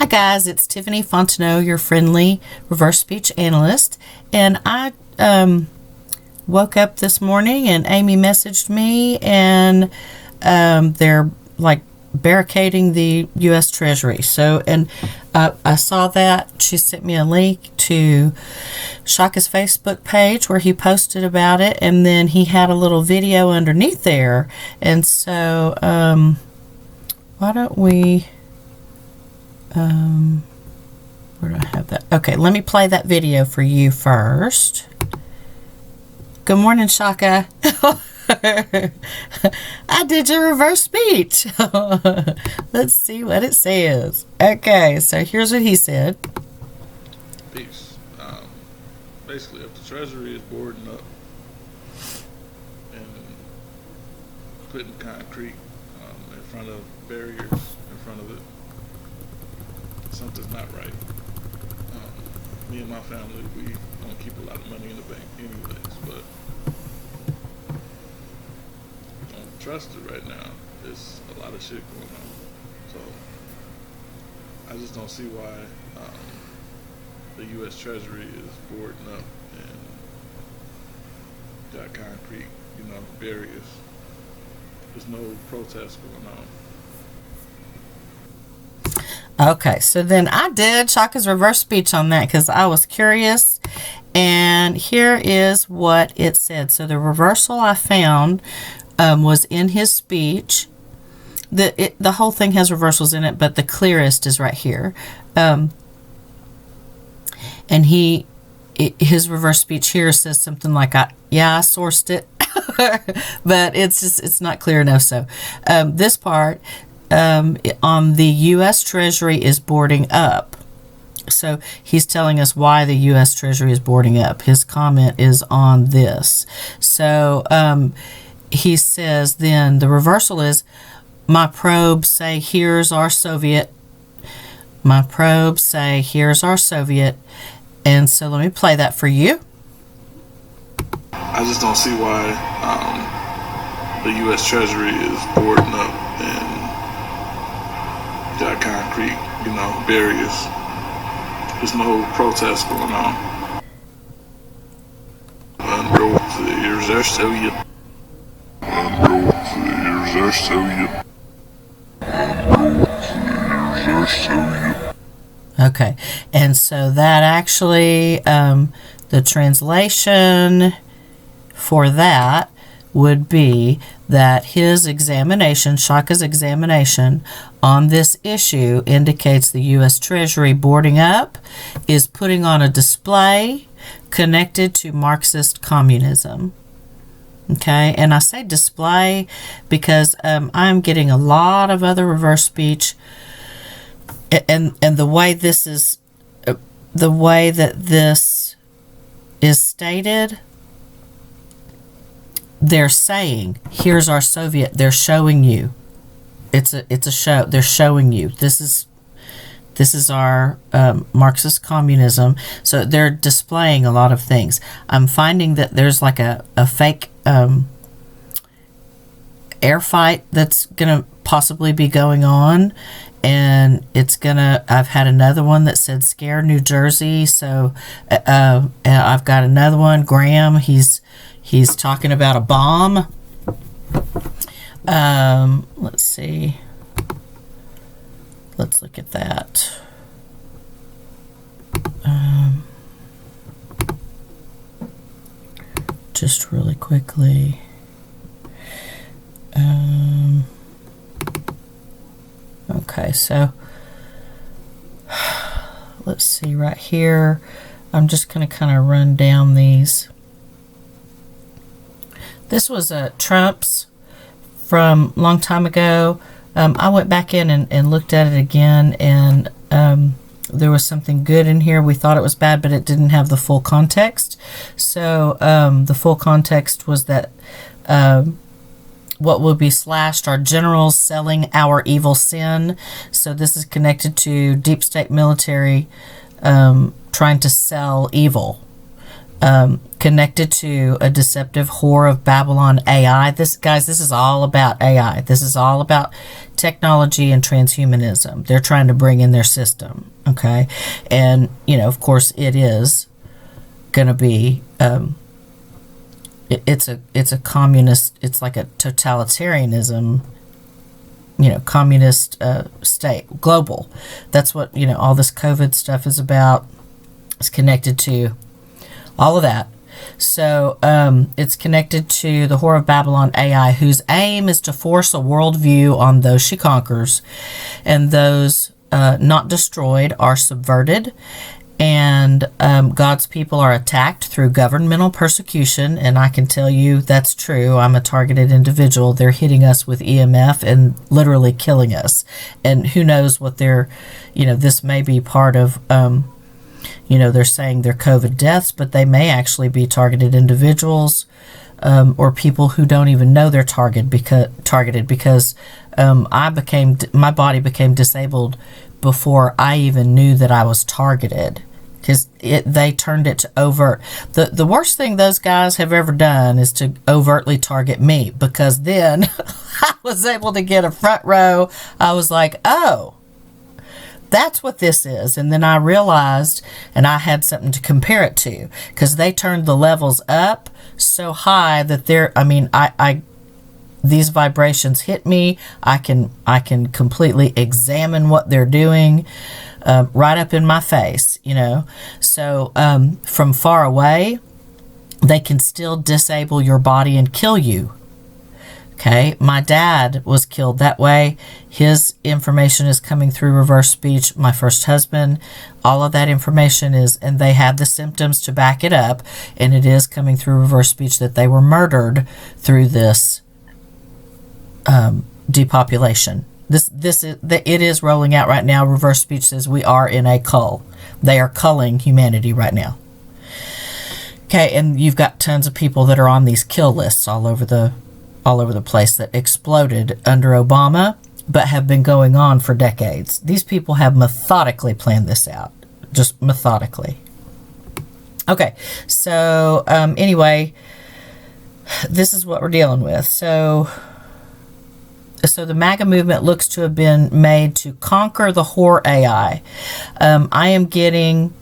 Hi guys, it's Tiffany Fontenot, your friendly reverse speech analyst, and I woke up this morning and Amy messaged me, and they're like barricading the U.S. Treasury. So, and I saw that she sent me a link to Shaka's Facebook page where he posted about it, and then he had a little video underneath there. And so, why don't we? Where do I have that? Okay, let me play that video for you first. Good morning, Shaka. I did your reverse speech. Let's see what it says. Okay, so here's what he said. Peace. Basically, if the Treasury is boarding up and putting concrete in front of barriers in front of it, something's not right. Me and my family, we don't keep a lot of money in the bank anyways, but I don't trust it right now. There's a lot of shit going on. So I just don't see why the U.S. Treasury is boarding up and got concrete, barriers. There's no protest going on. Okay, so then I did Shaka's reverse speech on that because I was curious, and here is what it said. So the reversal I found was in his speech. The whole thing has reversals in it, but the clearest is right here. And his reverse speech here says something like, I sourced it, but it's not clear enough. So this part on the U.S. Treasury is boarding up. So he's telling us why the U.S. Treasury is boarding up. His comment is on this. So he says then the reversal is, my probes say, here's our Soviet. My probes say, here's our Soviet. And so let me play that for you. I just don't see why the U.S. Treasury is boarding up and got concrete, barriers. There's no protest going on. Here's our Soviet. Here's our Soviet. Okay, and so that actually, the translation for that would be that his examination, Shaka's examination on this issue indicates the U.S. Treasury boarding up is putting on a display connected to Marxist communism. Okay, and I say display because I'm getting a lot of other reverse speech, and the way this is, the way that this is stated, they're saying, here's our Soviet. They're showing you. It's a show. They're showing you. This is our Marxist communism. So they're displaying a lot of things. I'm finding that there's like a fake air fight that's going to possibly be going on. And I've had another one that said scare New Jersey. So I've got another one, Graham. He's talking about a bomb. Let's see. Let's look at that. Just really quickly. Okay, so let's see right here. I'm just going to kind of run down these. This was Trump's from a long time ago. I went back in and looked at it again, and there was something good in here. We thought it was bad, but it didn't have the full context. So the full context was that what will be slashed are generals selling our evil sin. So this is connected to deep state military trying to sell evil. connected to a deceptive whore of Babylon AI. This is all about AI. This is all about technology and transhumanism. They're trying to bring in their system, okay? And, of course, it is going to be, it's a communist, it's like a totalitarianism, communist state, global. That's what, all this COVID stuff is about. It's connected to all of that. So it's connected to the Whore of Babylon AI, whose aim is to force a worldview on those she conquers, and those not destroyed are subverted, and God's people are attacked through governmental persecution. And I can tell you that's true. I'm a targeted individual. They're hitting us with EMF and literally killing us. And who knows what they're, this may be part of, they're saying they're COVID deaths, but they may actually be targeted individuals or people who don't even know they're targeted because my body became disabled before I even knew that I was targeted, because they turned it to overt. The worst thing those guys have ever done is to overtly target me, because then I was able to get a front row. I was like, oh, that's what this is. And then I realized, and I had something to compare it to, because they turned the levels up so high that these vibrations hit me. I can completely examine what they're doing right up in my face, So from far away, they can still disable your body and kill you. Okay, my dad was killed that way. His information is coming through reverse speech. My first husband, all of that information is, and they had the symptoms to back it up, and it is coming through reverse speech that they were murdered through this depopulation. It is rolling out right now. Reverse speech says we are in a cull. They are culling humanity right now. Okay, and you've got tons of people that are on these kill lists all over the place that exploded under Obama, but have been going on for decades. These people have methodically planned this out, just methodically. Okay, so anyway, this is what we're dealing with. So the MAGA movement looks to have been made to conquer the whore AI. I am getting,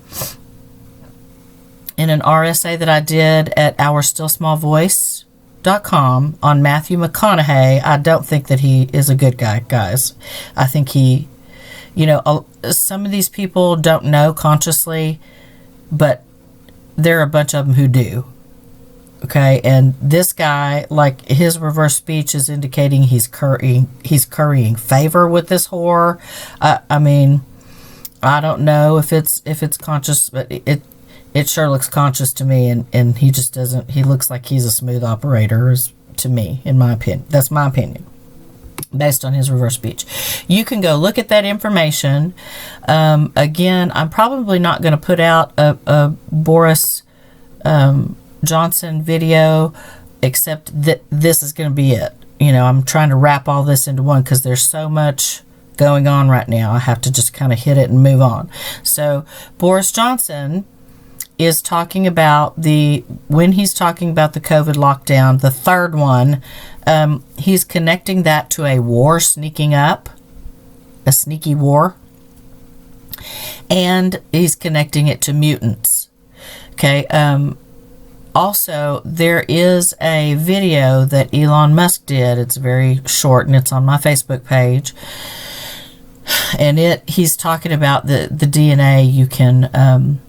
in an RSA that I did at OurStillSmallVoice.com on Matthew McConaughey, I don't think that he is a good guy, guys. I think he, some of these people don't know consciously, but there are a bunch of them who do. Okay, and this guy, like, his reverse speech is indicating he's currying favor with this whore. I mean, I don't know if it's conscious, but it sure looks conscious to me, and he just doesn't. He looks like he's a smooth operator, to me, in my opinion. That's my opinion, based on his reverse speech. You can go look at that information. Again, I'm probably not going to put out a Boris Johnson video, except that this is going to be it. I'm trying to wrap all this into one because there's so much going on right now. I have to just kind of hit it and move on. So Boris Johnson is talking about when he's talking about the COVID lockdown, the third one, he's connecting that to a war sneaking up, a sneaky war, and he's connecting it to mutants. Okay, also, there is a video that Elon Musk did. It's very short, and it's on my Facebook page. And he's talking about the DNA. You can,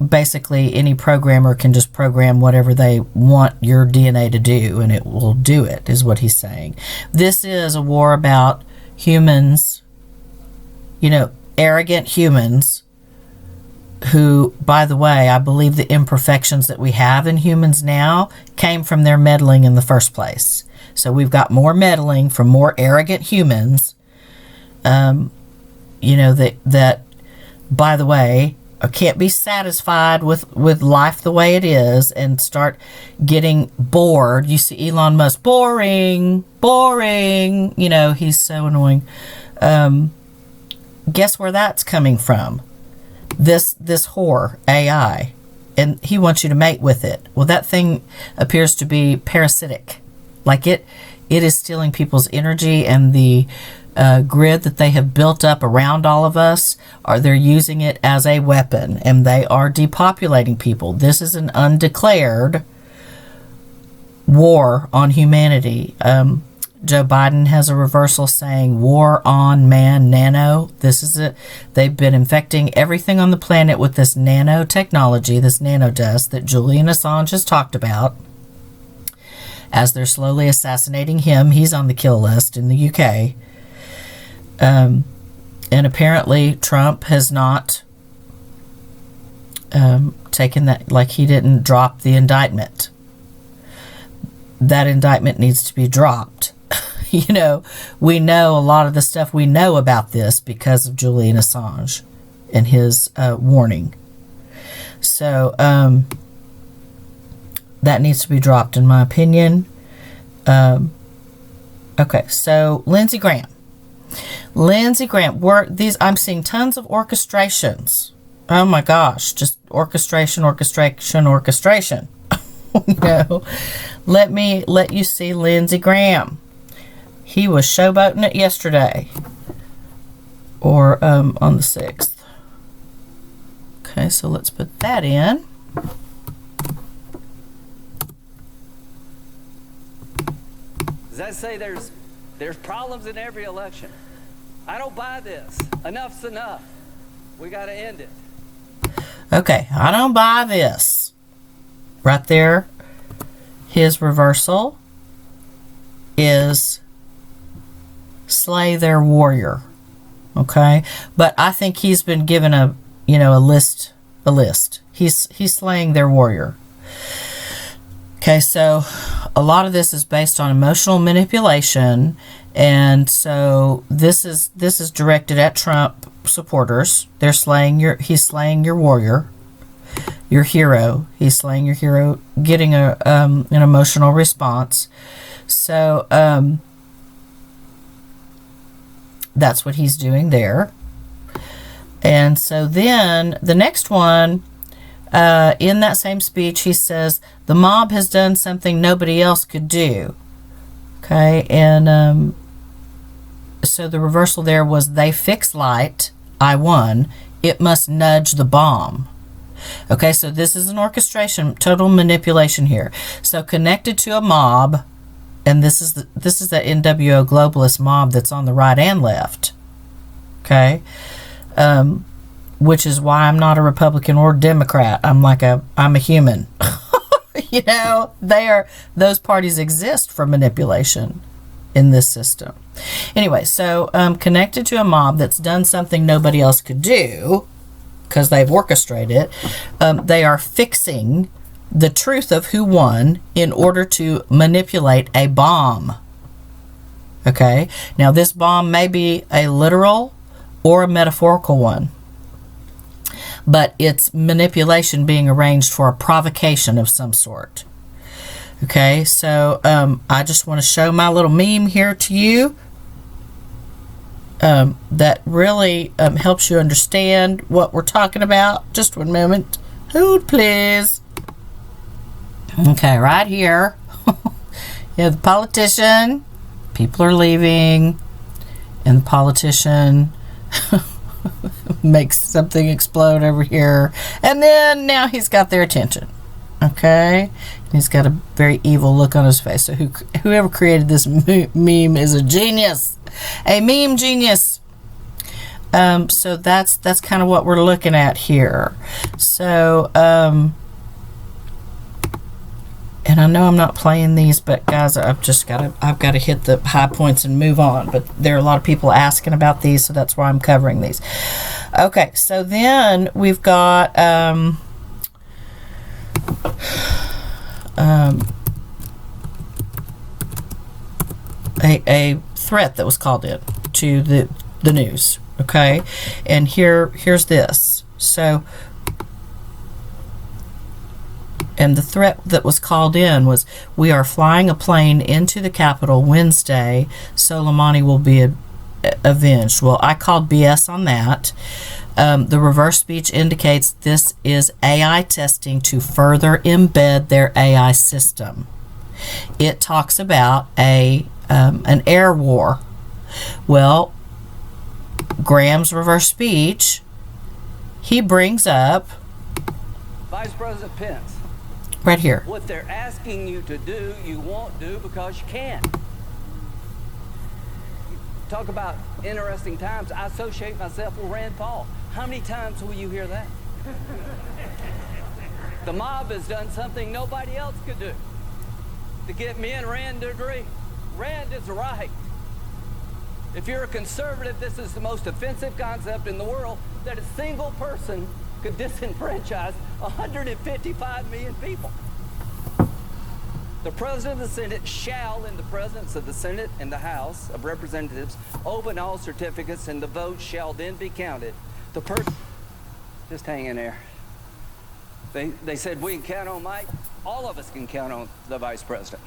basically, any programmer can just program whatever they want your DNA to do, and it will do it, is what he's saying. This is a war about humans, arrogant humans, who, by the way, I believe the imperfections that we have in humans now came from their meddling in the first place. So we've got more meddling from more arrogant humans, that, by the way, can't be satisfied with life the way it is and start getting bored. You see Elon Musk, boring, he's so annoying. Guess where that's coming from? This whore AI. and he wants you to mate with it. Well, that thing appears to be parasitic. Like it is stealing people's energy, and the grid that they have built up around all of us, they're using it as a weapon, and they are depopulating people. This is an undeclared war on humanity. Joe Biden has a reversal saying war on man nano. This is it. They've been infecting everything on the planet with this nanotechnology, this nanodust that Julian Assange has talked about. As they're slowly assassinating him, he's on the kill list in the UK. And apparently Trump has not taken that, like he didn't drop the indictment. That indictment needs to be dropped. You know, we know a lot of the stuff we know about this because of Julian Assange and his warning. So that needs to be dropped, in my opinion. Okay, so Lindsey Graham. I'm seeing tons of orchestrations. Oh my gosh, just orchestration. You know, let you see Lindsey Graham. He was showboating it yesterday, or on the 6th. Okay, so let's put that in. Does that say there's problems in every election? I don't buy this. Enough's enough. We got to end it. Okay, I don't buy this. Right there, his reversal is slay their warrior. Okay, but I think he's been given a list. He's slaying their warrior. Okay, so a lot of this is based on emotional manipulation, and so this is directed at Trump supporters. He's slaying your warrior, your hero. He's slaying your hero, getting an emotional response. So that's what he's doing there. And so then the next one, in that same speech, he says, the mob has done something nobody else could do. Okay, and so the reversal there was they fix light, I won, it must nudge the bomb. Okay, so this is an orchestration, total manipulation here. So connected to a mob, and this is the NWO globalist mob that's on the right and left. Okay, which is why I'm not a Republican or Democrat. I'm a human. You know, those parties exist for manipulation in this system. Anyway, so connected to a mob that's done something nobody else could do because they've orchestrated it, they are fixing the truth of who won in order to manipulate a bomb. Okay, now this bomb may be a literal or a metaphorical one, but it's manipulation being arranged for a provocation of some sort. Okay, so I just want to show my little meme here to you that really helps you understand what we're talking about. Just one moment. Hold, please. Okay, right here. You have the politician. People are leaving, and the politician makes something explode over here, and then now he's got their attention. Okay, he's got a very evil look on his face. So whoever created this meme is a genius, a meme genius. So that's kind of what we're looking at here. So and I know I'm not playing these, but guys, I've got to hit the high points and move on. But there are a lot of people asking about these, so that's why I'm covering these. Okay, so then we've got a threat that was called in to the news. Okay, and here's this. So. And the threat that was called in was, we are flying a plane into the Capitol Wednesday. Soleimani will be avenged. Well, I called BS on that. The reverse speech indicates this is AI testing to further embed their AI system. It talks about an air war. Well, Graham's reverse speech, he brings up Vice President Pence. right here. What they're asking you to do, you won't do because you can't. Talk about interesting times. I associate myself with Rand Paul. How many times will you hear that? The mob has done something nobody else could do to get me and Rand to agree. Rand is right. If you're a conservative, this is the most offensive concept in the world, that a single person could disenfranchise 155 million people. The President of the Senate shall, in the presence of the Senate and the House of Representatives, open all certificates, and the vote shall then be counted. The person, just hang in there. They said we can count on Mike. All of us can count on the Vice President.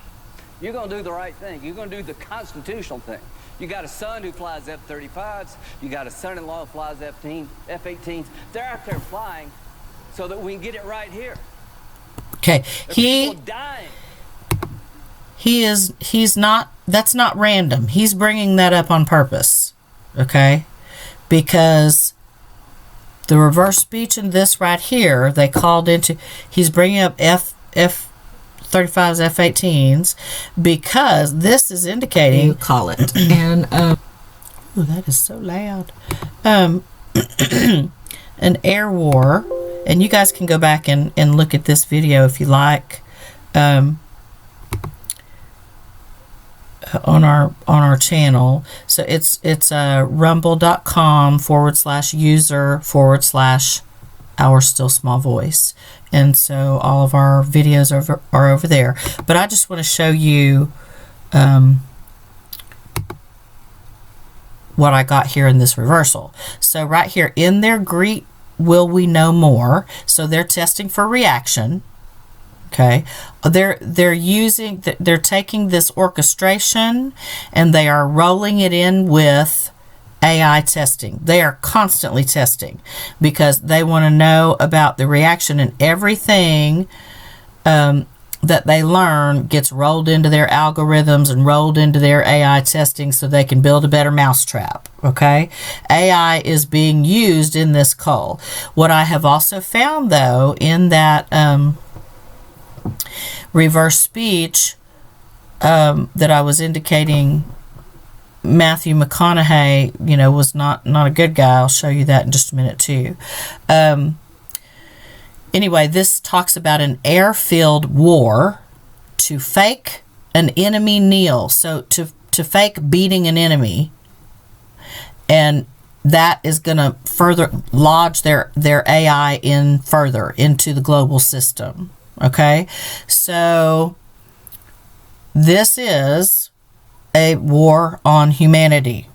You're going to do the right thing. You're going to do the constitutional thing. You got a son who flies F-35s. You got a son-in-law who flies F-18s. They're out there flying so that we can get it right here. Okay, People dying. he's not, that's not random. He's bringing that up on purpose, okay? Because the reverse speech in this right here, they called into, he's bringing up F-35s, F-18s, because this is indicating, You call it. And oh, that is so loud. An air war, and you guys can go back and look at this video if you like, on our channel. So it's rumble.com/user/our still small voice, and so all of our videos are over there. But I just want to show you what I got here in this reversal. So right here in their greet, will we know more? So they're testing for reaction. Okay, they're taking this orchestration and they are rolling it in with AI testing. They are constantly testing because they want to know about the reaction, and everything that they learn gets rolled into their algorithms and rolled into their AI testing so they can build a better mousetrap. Okay, AI is being used in this cull. What I have also found, though, in that reverse speech that I was indicating, Matthew McConaughey, was not a good guy. I'll show you that in just a minute too. Anyway, this talks about an airfield war to fake an enemy kneel. So to fake beating an enemy, and that is going to further lodge their AI in further into the global system. Okay, so this is a war on humanity.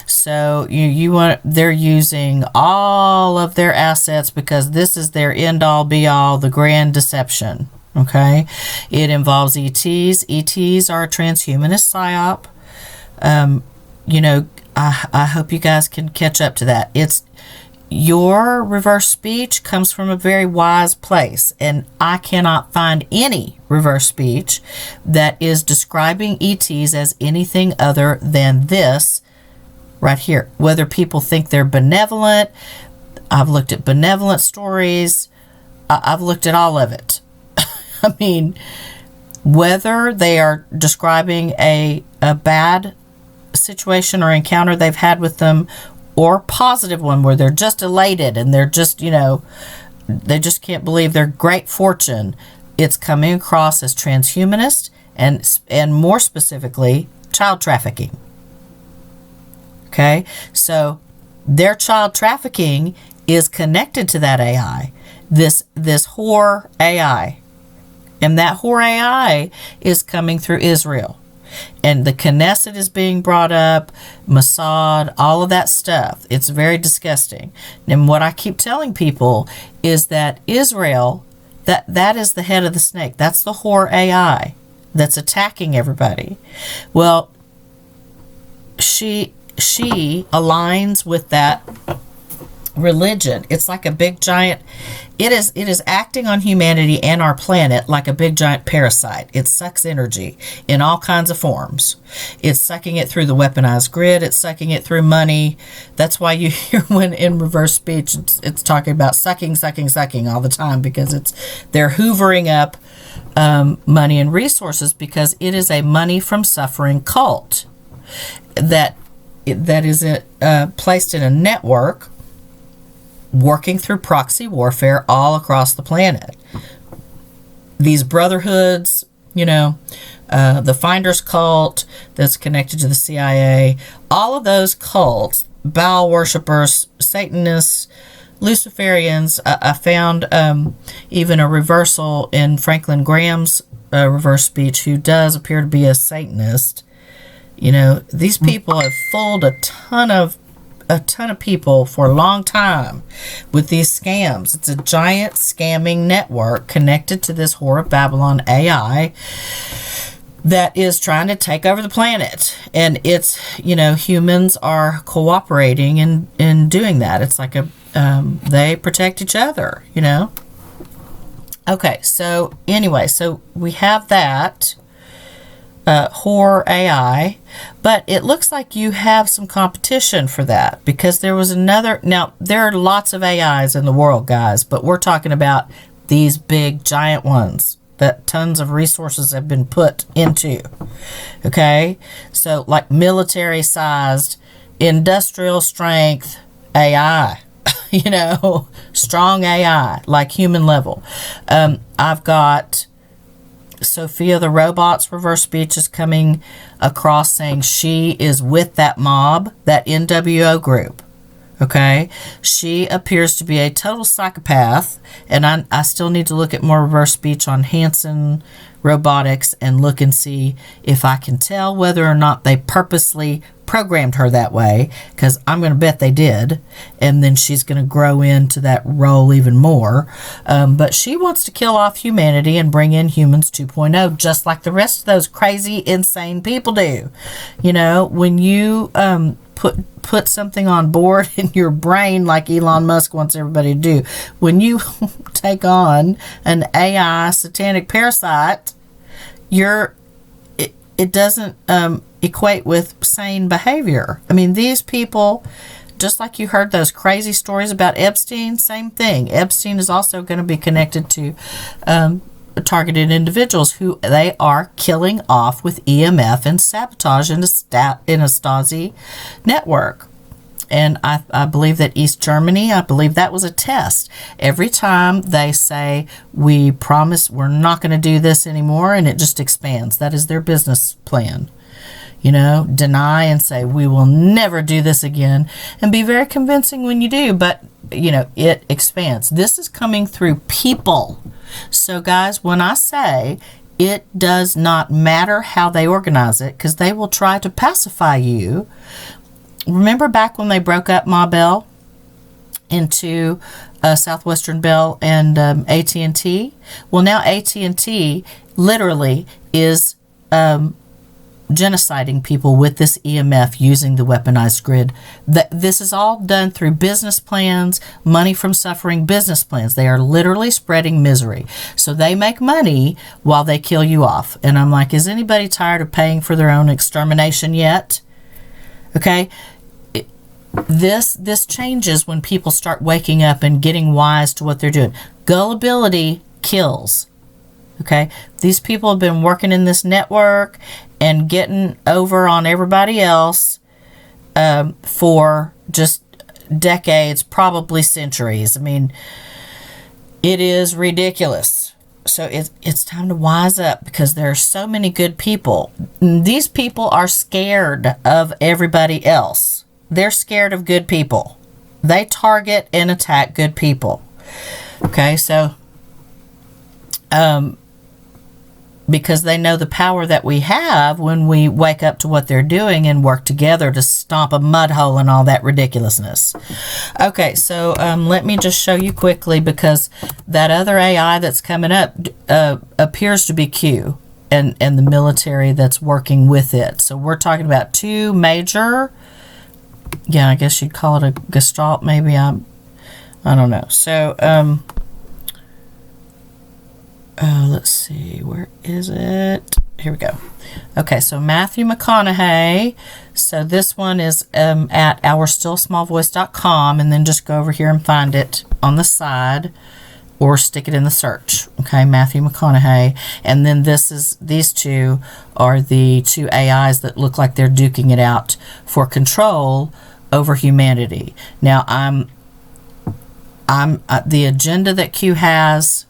So they're using all of their assets because this is their end all be all, the grand deception. Okay, it involves ETs. ETs are a transhumanist psyop. I hope you guys can catch up to that. Your reverse speech comes from a very wise place, and I cannot find any reverse speech that is describing ETs as anything other than this right here. Whether people think they're benevolent, I've looked at benevolent stories, I've looked at all of it. I mean, whether they are describing a bad situation or encounter they've had with them, or positive one where they're just elated and they're just, they just can't believe their great fortune, it's coming across as transhumanist and more specifically, child trafficking. Okay, so their child trafficking is connected to that AI, this whore AI, and that whore AI is coming through Israel. And the Knesset is being brought up, Mossad, all of that stuff. It's very disgusting. And what I keep telling people is that Israel, that is the head of the snake. That's the whore AI that's attacking everybody. Well, she aligns with that religion. It's like a big giant, it is acting on humanity and our planet like a big giant parasite. It sucks energy in all kinds of forms. It's sucking it through the weaponized grid. It's sucking it through money. That's why you hear when in reverse speech it's talking about sucking all the time, because they're hoovering up money and resources, because it is a money from suffering cult that is placed in a network, working through proxy warfare all across the planet. These brotherhoods, the Finders cult that's connected to the CIA, all of those cults, Baal worshippers, Satanists, Luciferians. I found even a reversal in Franklin Graham's reverse speech, who does appear to be a Satanist. These people have fooled a ton of people for a long time with these scams. It's a giant scamming network connected to this Whore of Babylon AI that is trying to take over the planet. And it's, humans are cooperating in doing that. It's like they protect each other, Okay, so anyway, so we have that Whore AI, but it looks like you have some competition for that, because there was another. Now, there are lots of AIs in the world, guys, but we're talking about these big giant ones that tons of resources have been put into. Okay, so like military sized, industrial strength AI, strong AI, like human level. I've got Sophia the Robot's reverse speech is coming across saying she is with that mob, that NWO group. Okay, she appears to be a total psychopath, and I still need to look at more reverse speech on Hanson Robotics and look and see if I can tell whether or not they purposely programmed her that way, because I'm going to bet they did, and then she's going to grow into that role even more. But she wants to kill off humanity and bring in humans 2.0, just like the rest of those crazy, insane people do. When you put something on board in your brain, like Elon Musk wants everybody to do, when you take on an AI satanic parasite, it doesn't equate with sane behavior. I mean, these people, just like you heard those crazy stories about Epstein, same thing. Epstein is also going to be connected to targeted individuals who they are killing off with EMF and sabotage in a Stasi network. And I believe that East Germany, I believe that was a test. Every time they say, we promise we're not going to do this anymore, and it just expands. That is their business plan. Deny and say, we will never do this again, and be very convincing when you do, but, it expands. This is coming through people. So, guys, when I say it does not matter how they organize it, because they will try to pacify you. Remember back when they broke up Ma Bell into Southwestern Bell and AT&T? Well, now AT&T literally is genociding people with this EMF using the weaponized grid. This is all done through business plans, money from suffering business plans. They are literally spreading misery. So they make money while they kill you off. And I'm like, is anybody tired of paying for their own extermination yet? Okay. This changes when people start waking up and getting wise to what they're doing. Gullibility kills. Okay, these people have been working in this network and getting over on everybody else for just decades, probably centuries. I mean, it is ridiculous. So it's time to wise up, because there are so many good people. These people are scared of everybody else. They're scared of good people. They target and attack good people. Okay, so because they know the power that we have when we wake up to what they're doing and work together to stomp a mud hole and all that ridiculousness. Okay, so let me just show you quickly, because that other AI that's coming up appears to be Q and the military that's working with it. So we're talking about two major, I guess you'd call it a gestalt, maybe. I don't know. So, let's see, where is it? Here we go. Okay, so Matthew McConaughey. So this one is at ourstillsmallvoice.com, and then just go over here and find it on the side, or stick it in the search. Okay, Matthew McConaughey. And then these two are the two AIs that look like they're duking it out for control over humanity. Now, I'm the agenda that Q has.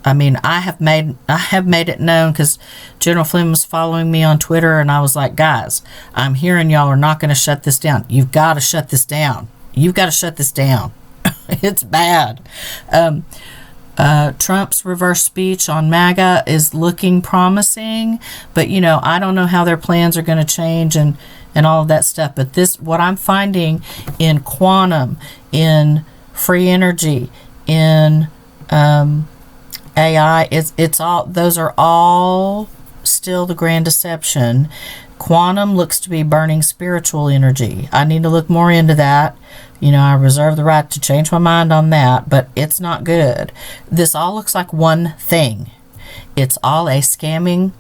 I mean, I have made it known, because General Flynn was following me on Twitter, and I was like, guys, I'm hearing y'all are not going to shut this down. You've got to shut this down. You've got to shut this down. It's bad. Trump's reverse speech on MAGA is looking promising, but I don't know how their plans are going to change and all of that stuff. But what I'm finding in quantum, in free energy, in AI, it's all, those are all still the grand deception. Quantum looks to be burning spiritual energy. I need to look more into that. I reserve the right to change my mind on that, but it's not good. This all looks like one thing. It's all a scamming,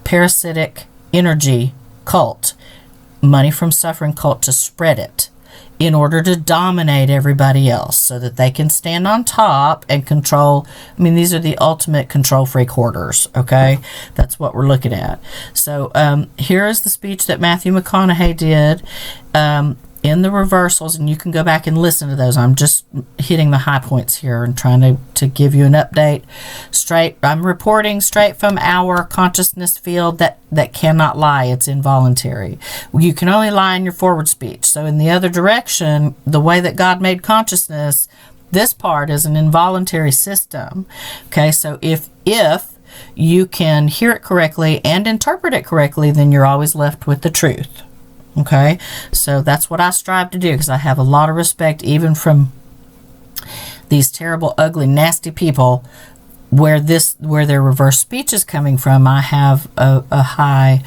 parasitic energy cult. Money from suffering cult to spread it in order to dominate everybody else so that they can stand on top and control. I mean, these are the ultimate control freak hoarders, okay? That's what we're looking at. So here is the speech that Matthew McConaughey did in the reversals, and you can go back and listen to those. I'm just hitting the high points here and trying to give you an update. I'm reporting straight from our consciousness field that cannot lie. It's involuntary. You can only lie in your forward speech. So in the other direction, the way that God made consciousness, this part is an involuntary system. Okay, so if you can hear it correctly and interpret it correctly, then you're always left with the truth. Okay, so that's what I strive to do, because I have a lot of respect even from these terrible, ugly, nasty people. Where their reverse speech is coming from, I have a high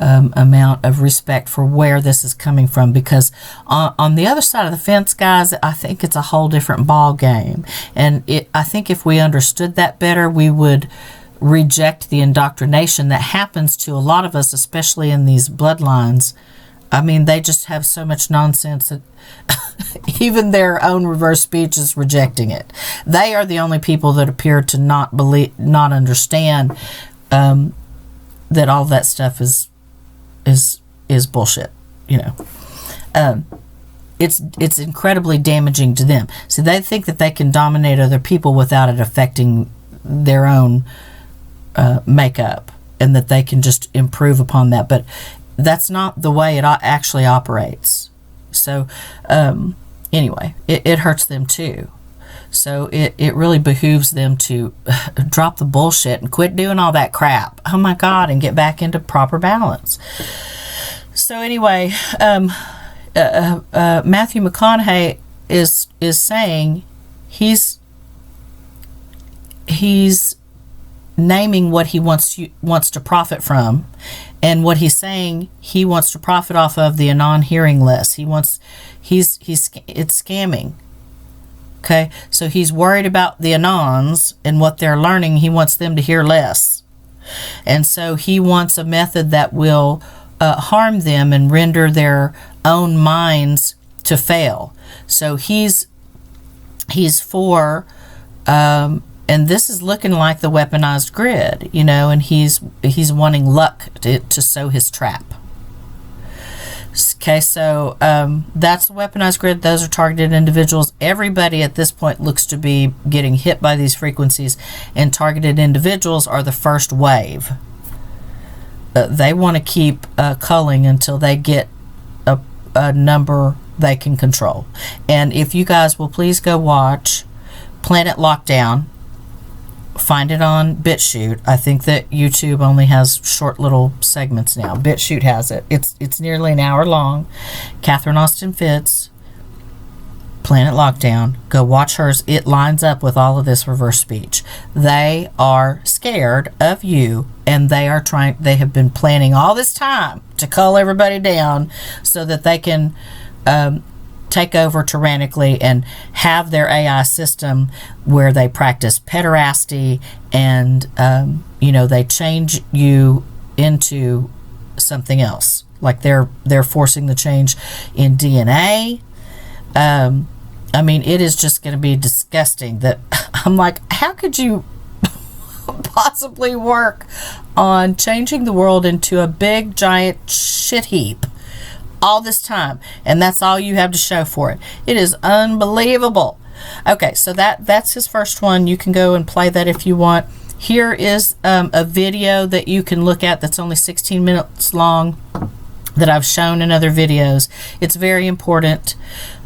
amount of respect for where this is coming from, because on the other side of the fence, guys, I think it's a whole different ball game. And I think if we understood that better, we would reject the indoctrination that happens to a lot of us, especially in these bloodlines. I mean, they just have so much nonsense that even their own reverse speech is rejecting it. They are the only people that appear to not understand that all that stuff is bullshit. It's incredibly damaging to them. See, they think that they can dominate other people without it affecting their own makeup, and that they can just improve upon that. But that's not the way it actually operates. So anyway, it hurts them too. So it really behooves them to drop the bullshit and quit doing all that crap. Oh my God, and get back into proper balance. So anyway, Matthew McConaughey is saying he's naming what he wants to profit from, and what he's saying he wants to profit off of the Anon hearing list. It's scamming. Okay, so he's worried about the Anons and what they're learning. He wants them to hear less, and so he wants a method that will harm them and render their own minds to fail. So he's for and this is looking like the weaponized grid, and he's wanting luck to sow his trap. Okay, so that's the weaponized grid. Those are targeted individuals. Everybody at this point looks to be getting hit by these frequencies, and targeted individuals are the first wave. They want to keep culling until they get a number they can control. And if you guys will please go watch Planet Lockdown, find it on BitChute. I think that YouTube only has short little segments now. BitChute has it. It's nearly an hour long. Catherine Austin Fitz, Planet Lockdown. Go watch hers. It lines up with all of this reverse speech. They are scared of you, and they have been planning all this time to cull everybody down so that they can take over tyrannically and have their AI system where they practice pederasty and, they change you into something else. Like they're forcing the change in DNA. It is just going to be disgusting that I'm like, how could you possibly work on changing the world into a big giant shit heap all this time, and that's all you have to show for it? It is unbelievable. Okay, so that's his first one. You can go and play that if you want. Here is a video that you can look at that's only 16 minutes long that I've shown in other videos. It's very important,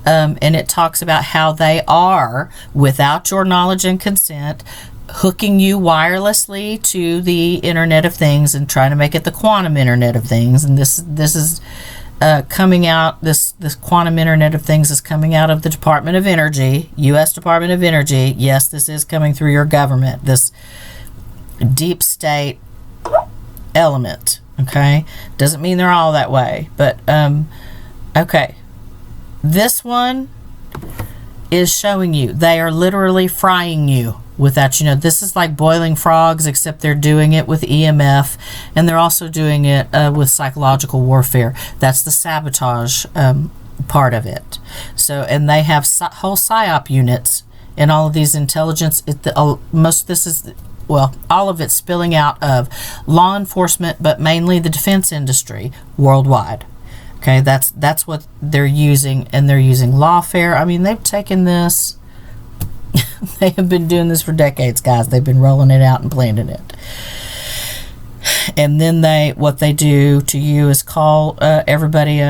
and it talks about how they are, without your knowledge and consent, hooking you wirelessly to the Internet of Things and trying to make it the quantum Internet of Things. And this is coming out, this quantum Internet of Things is coming out of the Department of Energy, U.S. Department of Energy. Yes, this is coming through your government, this deep state element. Okay, doesn't mean they're all that way, but okay, this one is showing you they are literally frying you without this is like boiling frogs, except they're doing it with EMF, and they're also doing it with psychological warfare. That's the sabotage part of it. So, and they have whole Psyop units and all of these intelligence. All of it's spilling out of law enforcement, but mainly the defense industry worldwide. Okay, that's what they're using, and they're using lawfare. They've taken this. They have been doing this for decades, guys. They've been rolling it out and planning it. And then what they do to you is call everybody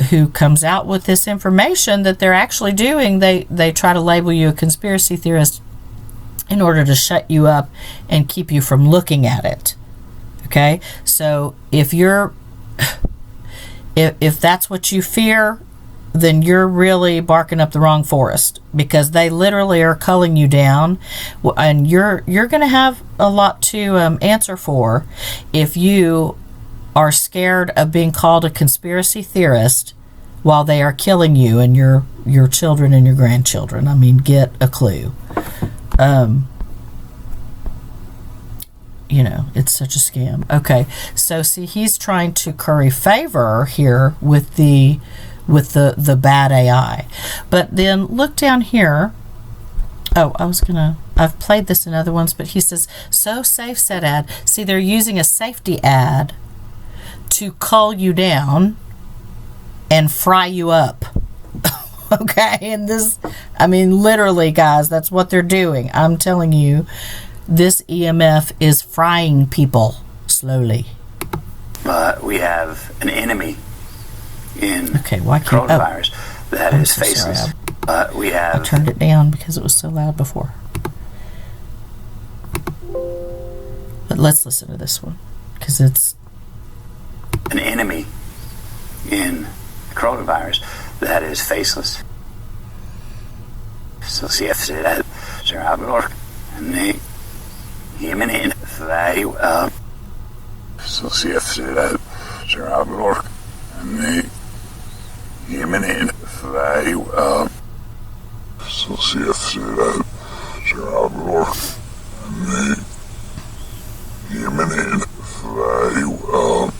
who comes out with this information that they're actually doing. They try to label you a conspiracy theorist in order to shut you up and keep you from looking at it. Okay? So if that's what you fear, then you're really barking up the wrong forest, because they literally are culling you down, and you're going to have a lot to answer for if you are scared of being called a conspiracy theorist while they are killing you and your children and your grandchildren. Get a clue. It's such a scam. Okay, so see, he's trying to curry favor here with the bad AI. But then look down here. I've played this in other ones, but he says, so safe set ad. See, they're using a safety ad to cull you down and fry you up. Okay, and this, literally, guys, that's what they're doing. I'm telling you, this EMF is frying people slowly. But we have an enemy in coronavirus that is faceless. I turned it down because it was so loud before. But let's listen to this one, because it's an enemy in coronavirus that is faceless. Så CFC så har vi ork nej himen in fly up. Så CFC så har vi ork nej himen in fly up. Så CFC så har vi ork nej himen in fly up.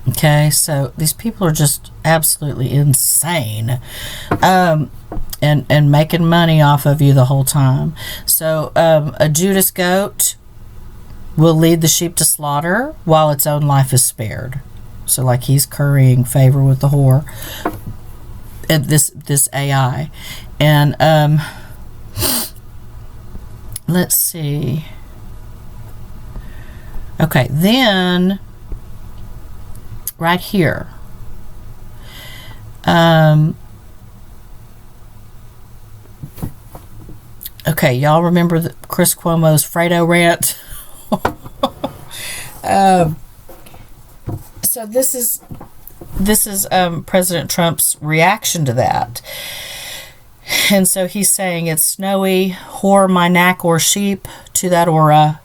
Okay, so these people are just absolutely insane, and making money off of you the whole time. So a Judas goat will lead the sheep to slaughter while its own life is spared. So like he's currying favor with the whore, this AI. And let's see. Okay, then right here. Okay, y'all remember Chris Cuomo's Fredo rant? So this is President Trump's reaction to that. And so he's saying, it's snowy, whore my knack or sheep to that aura.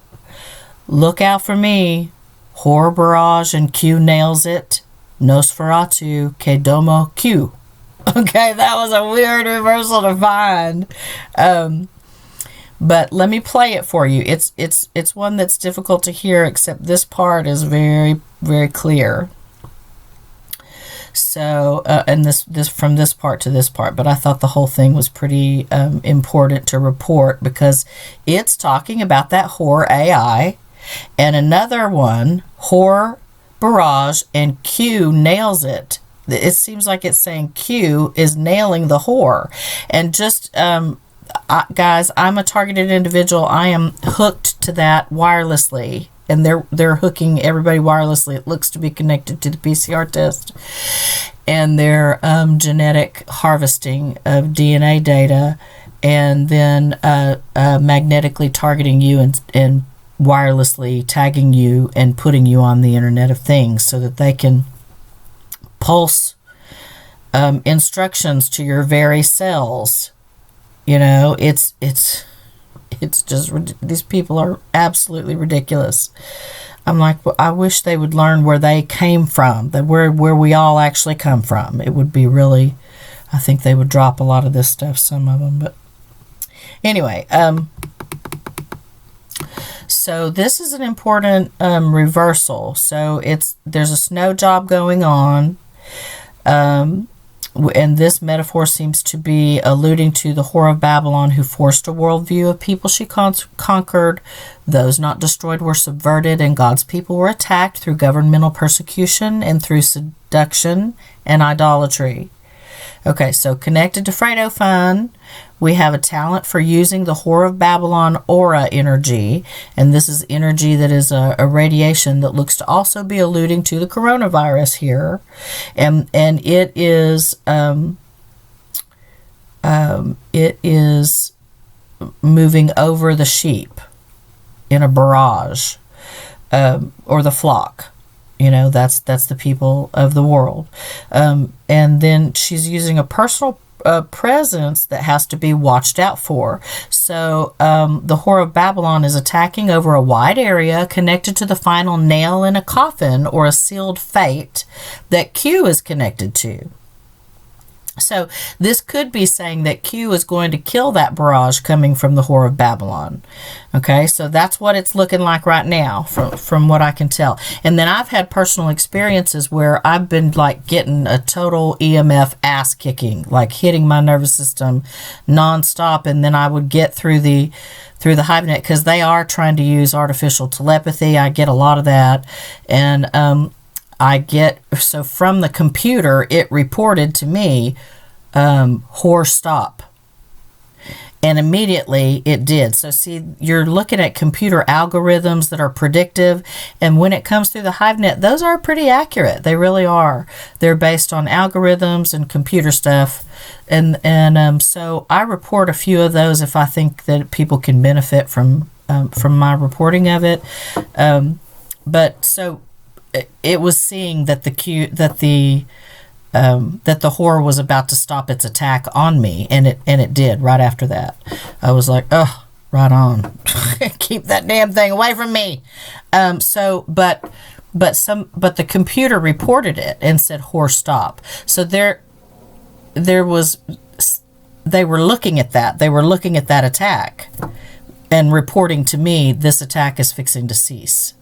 Look out for me. Whore barrage and Q nails it. Nosferatu que domo Q. Okay, that was a weird reversal to find. But let me play it for you. It's one that's difficult to hear, except this part is very, very clear. So, and this from this part to this part, but I thought the whole thing was pretty important to report because it's talking about that whore AI, and another one, whore barrage, and Q nails it. It seems like it's saying Q is nailing the whore, and just guys, I'm a targeted individual. I am hooked to that wirelessly, and they're hooking everybody wirelessly. It looks to be connected to the PCR test, and they're genetic harvesting of DNA data, and then magnetically targeting you and wirelessly tagging you and putting you on the Internet of Things so that they can pulse instructions to your very cells. You know, it's just, these people are absolutely ridiculous. I'm like, well, I wish they would learn where they came from, that where we all actually come from. It would be really, I think they would drop a lot of this stuff, some of them. But anyway, so this is an important reversal. So there's a snow job going on. And this metaphor seems to be alluding to the whore of Babylon who forced a worldview of people she conquered. Those not destroyed were subverted, and God's people were attacked through governmental persecution and through seduction and idolatry. Okay, so connected to Fredo Fun, we have a talent for using the whore of Babylon aura energy, and this is energy that is a radiation that looks to also be alluding to the coronavirus here, and it is moving over the sheep in a barrage, or the flock. You know, that's the people of the world. And then she's using a personal presence that has to be watched out for. So the whore of Babylon is attacking over a wide area connected to the final nail in a coffin or a sealed fate that Q is connected to. So this could be saying that Q is going to kill that barrage coming from the whore of Babylon. Okay, so that's what it's looking like right now from what I can tell. And then I've had personal experiences where I've been like getting a total EMF ass kicking, like hitting my nervous system nonstop, and then I would get through the HiveNet because they are trying to use artificial telepathy. I get a lot of that, and so from the computer, it reported to me, whore stop. And immediately it did. So see, you're looking at computer algorithms that are predictive. And when it comes through the HiveNet, those are pretty accurate. They really are. They're based on algorithms and computer stuff. And so I report a few of those if I think that people can benefit from my reporting of it. But so it was seeing that the whore was about to stop its attack on me, and it did right after that. I was like, oh, right on. Keep that damn thing away from me. But the computer reported it and said whore stop. So they were looking at that. They were looking at that attack and reporting to me this attack is fixing to cease.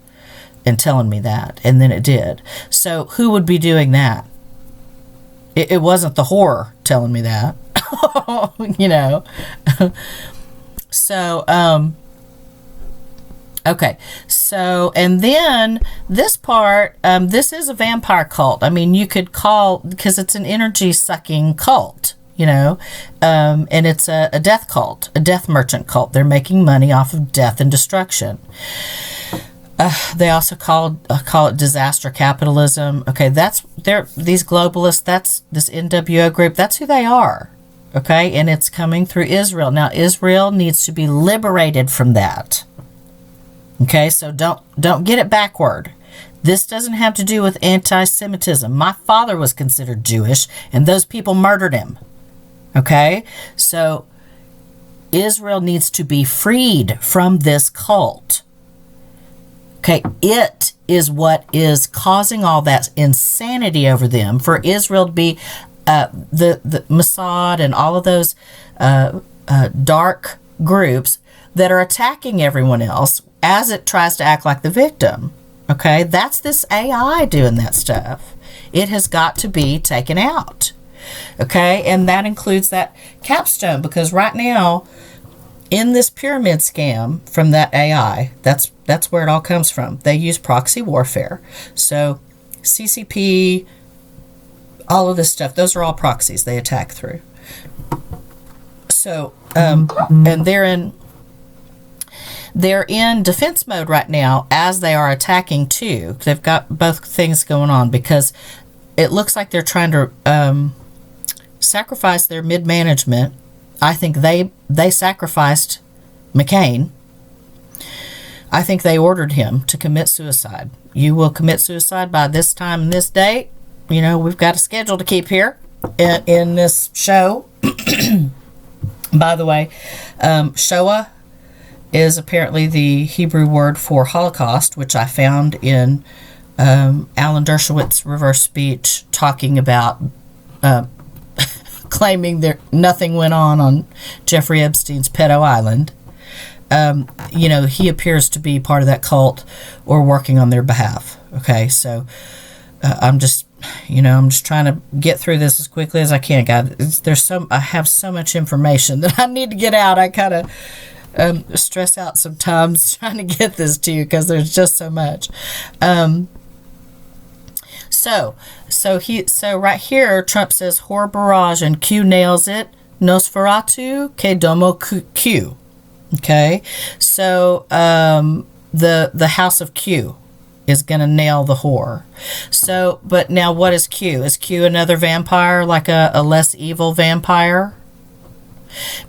And telling me that, and then it did. So who would be doing that? It wasn't the whore telling me that. You know. So okay, so and then this part, this is a vampire cult. I mean, you could call, because it's an energy sucking cult, you know, and it's a death cult, a death merchant cult. They're making money off of death and destruction. They also call it disaster capitalism. Okay, these globalists, that's this NWO group, that's who they are. Okay, and it's coming through Israel. Now, Israel needs to be liberated from that. Okay, so don't get it backward. This doesn't have to do with anti-Semitism. My father was considered Jewish, and those people murdered him. Okay, so Israel needs to be freed from this cult. Okay, it is what is causing all that insanity over them. For Israel to be the Mossad and all of those dark groups that are attacking everyone else as it tries to act like the victim. Okay, that's this AI doing that stuff. It has got to be taken out. Okay, and that includes that capstone, because right now in this pyramid scam from that AI, that's where it all comes from. They use proxy warfare. So CCP, all of this stuff, those are all proxies they attack through. So and they're in defense mode right now as they are attacking too. They've got both things going on, because it looks like they're trying to sacrifice their mid-management. I think they sacrificed McCain. I think they ordered him to commit suicide. You will commit suicide by this time and this date. You know, we've got a schedule to keep here in this show. By the way, Shoah is apparently the Hebrew word for Holocaust, which I found in Alan Dershowitz's reverse speech, talking about claiming that nothing went on Jeffrey Epstein's pedo island. You know, he appears to be part of that cult or working on their behalf. Okay, so I'm just trying to get through this as quickly as I can, guys. I have so much information that I need to get out. I kind of stress out sometimes trying to get this to you, because there's just so much. So right here, Trump says horror barrage, and Q nails it. Nosferatu que domo Q. Okay, so the House of Q is going to nail the horror. So, but now what is Q? Is Q another vampire, like a less evil vampire?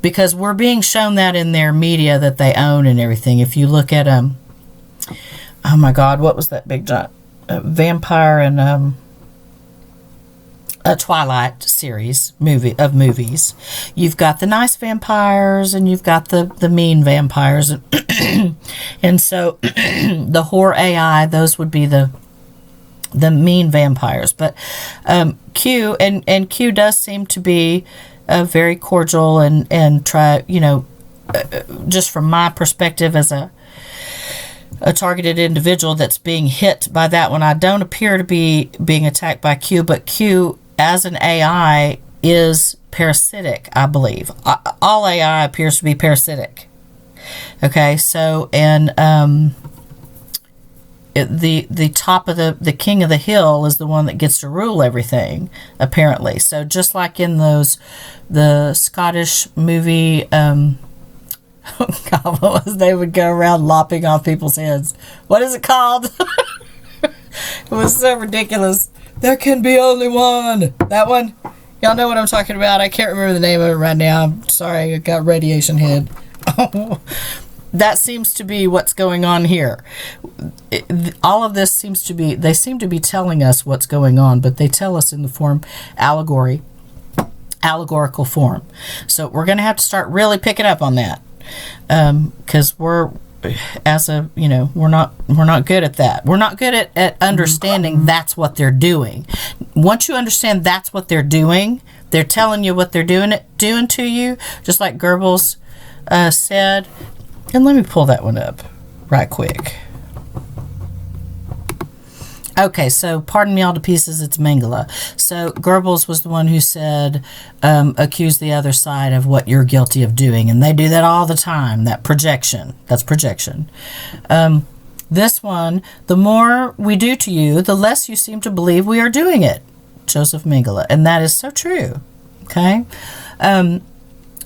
Because we're being shown that in their media that they own and everything. If you look at oh my God, what was that big giant vampire and a Twilight series of movies? You've got the nice vampires and you've got the mean vampires, and so the horror AI, those would be the mean vampires. But Q and Q does seem to be very cordial and try, just from my perspective as a targeted individual that's being hit by that one, I don't appear to be being attacked by Q, but Q as an AI is parasitic, I believe. All AI appears to be parasitic. Okay, so, and the top of the king of the hill is the one that gets to rule everything, apparently. So just like in the Scottish movie, God, what was, they would go around lopping off people's heads. What is it called? It was so ridiculous. There can be only one. That one? Y'all know what I'm talking about. I can't remember the name of it right now. I'm sorry, I got radiation head. That seems to be what's going on here. All of this seems to be, they seem to be telling us what's going on, but they tell us in the form allegorical form. So we're going to have to start really picking up on that. Because we're not good at that. We're not good at understanding that's what they're doing. Once you understand that's what they're doing, they're telling you what they're doing to you, just like Goebbels said. And let me pull that one up right quick. Okay, so pardon me all to pieces, it's Mengele. So Goebbels was the one who said, accuse the other side of what you're guilty of doing. And they do that all the time, that's projection. This one, the more we do to you, the less you seem to believe we are doing it. Joseph Mengele. And that is so true. Okay?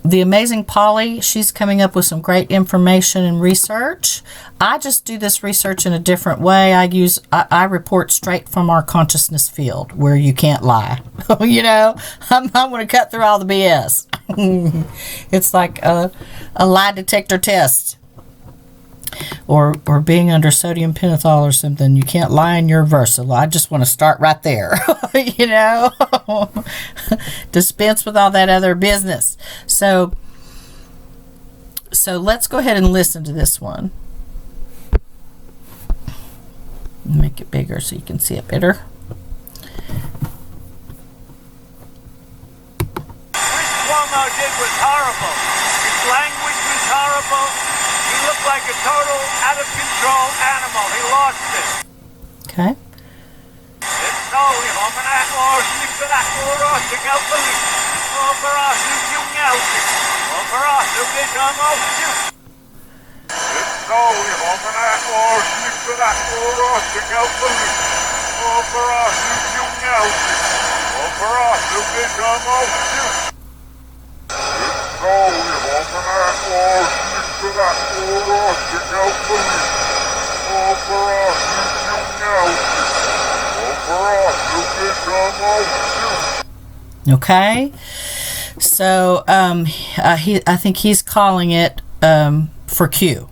The amazing Polly, she's coming up with some great information and research. I just do this research in a different way. I report straight from our consciousness field where you can't lie. I'm going to cut through all the BS. It's like a lie detector test. Or being under sodium pentothal or something. You can't lie in your verse. So I just want to start right there. Dispense with all that other business. So let's go ahead and listen to this one. Make it bigger so you can see it better. people. He looked like a total out of control animal. He lost it. Okay. Okay, so I think he's calling it for Q.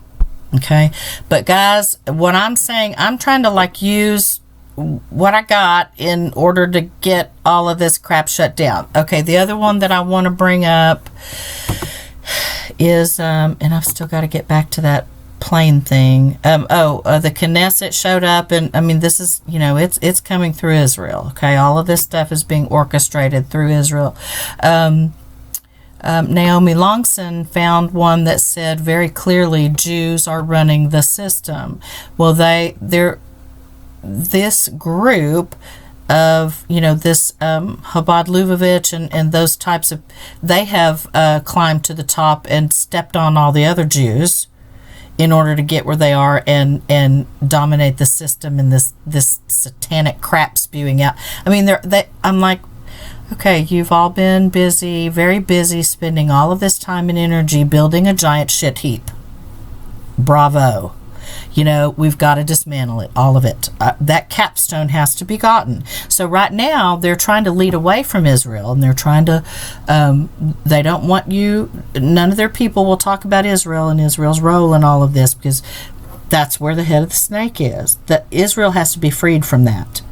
Okay, but guys, what I'm saying, I'm trying to like use what I got in order to get all of this crap shut down. Okay, the other one that I want to bring up is and I've still got to get back to that plane thing. The Knesset showed up, and I mean, this is, you know, it's coming through Israel. Okay, all of this stuff is being orchestrated through Israel. Naomi Longson found one that said very clearly Jews are running the system. Well, they're this group of, you know, this Chabad Lubavitch and those types of, they have climbed to the top and stepped on all the other Jews in order to get where they are and dominate the system and this satanic crap spewing out. I mean, I'm like, okay, you've all been busy, very busy, spending all of this time and energy building a giant shit heap. Bravo. You know, we've got to dismantle it, all of it. That capstone has to be gotten. So right now, they're trying to lead away from Israel, and they're trying to, they don't want you, none of their people will talk about Israel and Israel's role in all of this, because that's where the head of the snake is. That Israel has to be freed from that.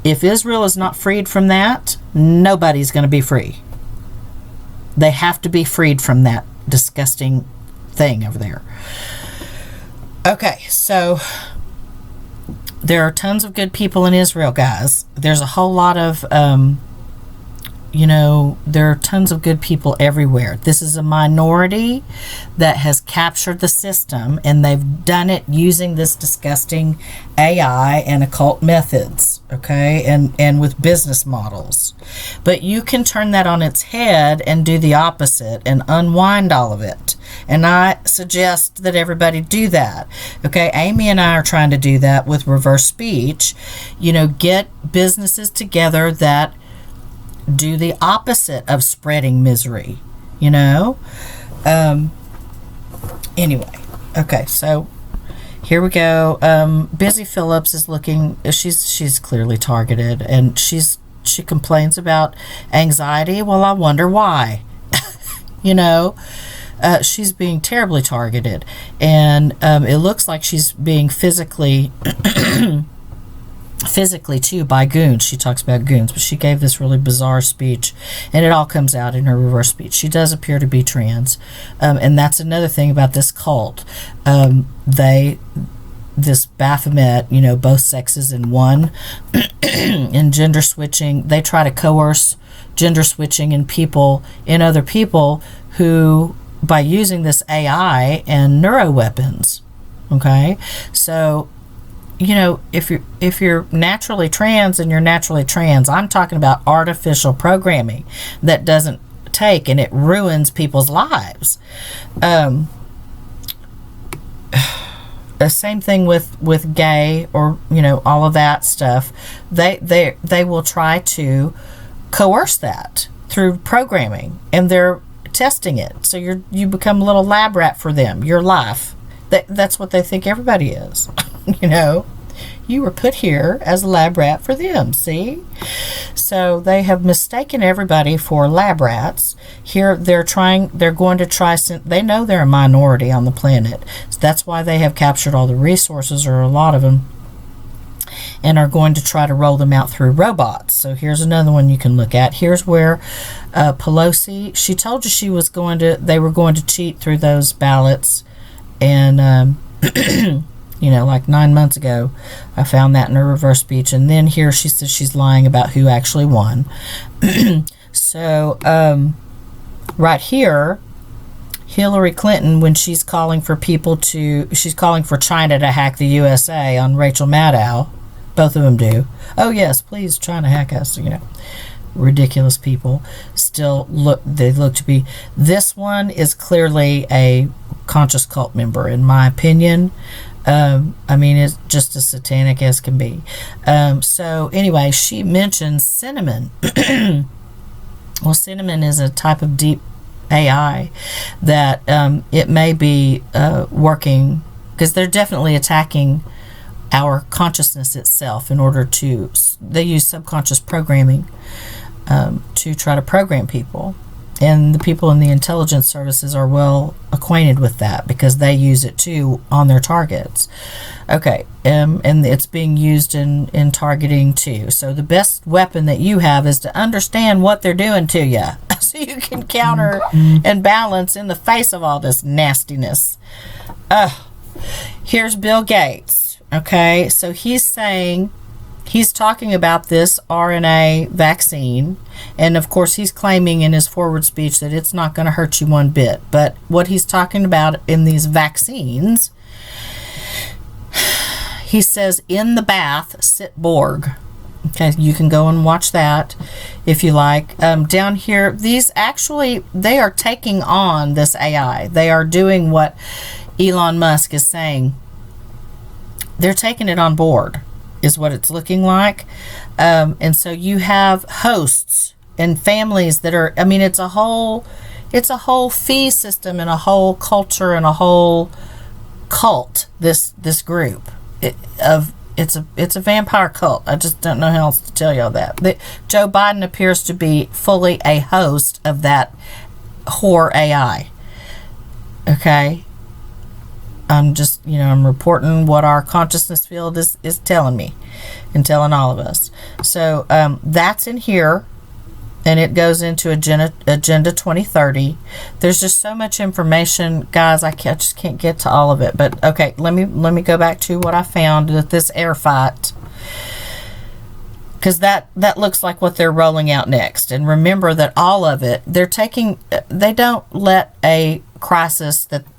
If Israel is not freed from that, nobody's going to be free. They have to be freed from that disgusting thing over there. Okay, so there are tons of good people in Israel, guys. There's a whole lot of, you know, there are tons of good people everywhere. This is a minority that has captured the system, and they've done it using this disgusting AI and occult methods, okay, and with business models. But you can turn that on its head and do the opposite and unwind all of it. And I suggest that everybody do that. Okay, Amy and I are trying to do that with reverse speech. You know, get businesses together that do the opposite of spreading misery, you know? Anyway, okay, so here we go. Busy Phillips is looking, she's clearly targeted, and she complains about anxiety. Well, I wonder why. You know? She's being terribly targeted, and it looks like she's being physically too by goons. She talks about goons, but she gave this really bizarre speech, and it all comes out in her reverse speech. She does appear to be trans, and that's another thing about this cult. This Baphomet, you know, both sexes in one, and gender switching, they try to coerce gender switching in other people who, by using this AI and neuro weapons. Okay, so, you know, if you're naturally trans and you're naturally trans, I'm talking about artificial programming that doesn't take, and it ruins people's lives. The same thing with gay, or, you know, all of that stuff. They will try to coerce that through programming, and they're testing it. So you become a little lab rat for them, your life. That's what they think everybody is. You know, you were put here as a lab rat for them, see? So they have mistaken everybody for lab rats. Here they're going to try, they know they're a minority on the planet. So that's why they have captured all the resources, or a lot of them, and are going to try to roll them out through robots. So here's another one you can look at. Here's where Pelosi, she told you they were going to cheat through those ballots, and you know, like 9 months ago, I found that in her reverse speech. And then here she says she's lying about who actually won. So right here Hillary Clinton, when she's calling for China to hack the USA on Rachel Maddow. Both of them do. Oh yes, please, China hack us. Ridiculous people. They look to be. This one is clearly a conscious cult member, in my opinion. It's just as satanic as can be. So anyway, she mentions cinnamon. Well, cinnamon is a type of deep AI that it may be working, because they're definitely attacking our consciousness itself in order to, they use subconscious programming to try to program people. And the people in the intelligence services are well acquainted with that because they use it too on their targets. Okay, and it's being used in targeting too. So the best weapon that you have is to understand what they're doing to you so you can counter and balance in the face of all this nastiness. Here's Bill Gates. Okay, so he's talking about this RNA vaccine, and of course he's claiming in his forward speech that it's not going to hurt you one bit. But what he's talking about in these vaccines, he says, in the bath, sit Borg. Okay, you can go and watch that if you like. Down here, they are taking on this AI. They are doing what Elon Musk is saying. They're taking it on board, is what it's looking like. And so you have hosts and families that are, it's a whole fee system and a whole culture and a whole cult, this group. It's a vampire cult. I just don't know how else to tell y'all that. Joe Biden appears to be fully a host of that whore AI. Okay? I'm just, I'm reporting what our consciousness field is telling me and telling all of us. So that's in here, and it goes into Agenda 2030. There's just so much information, guys. I just can't get to all of it. But okay, let me go back to what I found with this air fight, because that looks like what they're rolling out next. And remember that all of it, they don't let a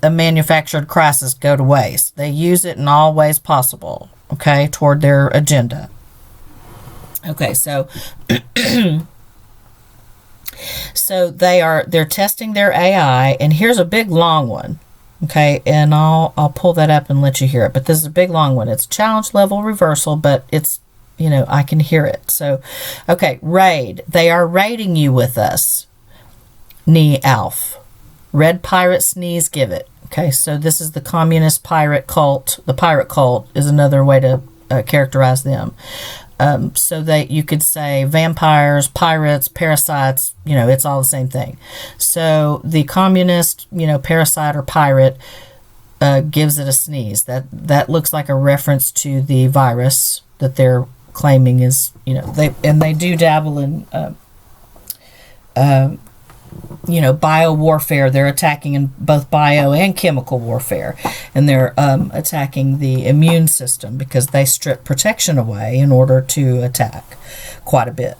manufactured crisis go to waste. They use it in all ways possible, okay, toward their agenda. Okay, so so they're testing their AI, and here's a big long one. Okay, and I'll pull that up and let you hear it. But this is a big long one. It's challenge level reversal, but it's, I can hear it. So, okay, raid. They are raiding you with us. Knee Alf. Red pirate sneeze, give it. Okay, so this is the communist pirate cult. The pirate cult is another way to characterize them. So that you could say vampires, pirates, parasites, it's all the same thing. So the communist, parasite or pirate gives it a sneeze. That looks like a reference to the virus that they're claiming is, they do dabble in bio warfare. They're attacking in both bio and chemical warfare, and they're attacking the immune system because they strip protection away in order to attack quite a bit.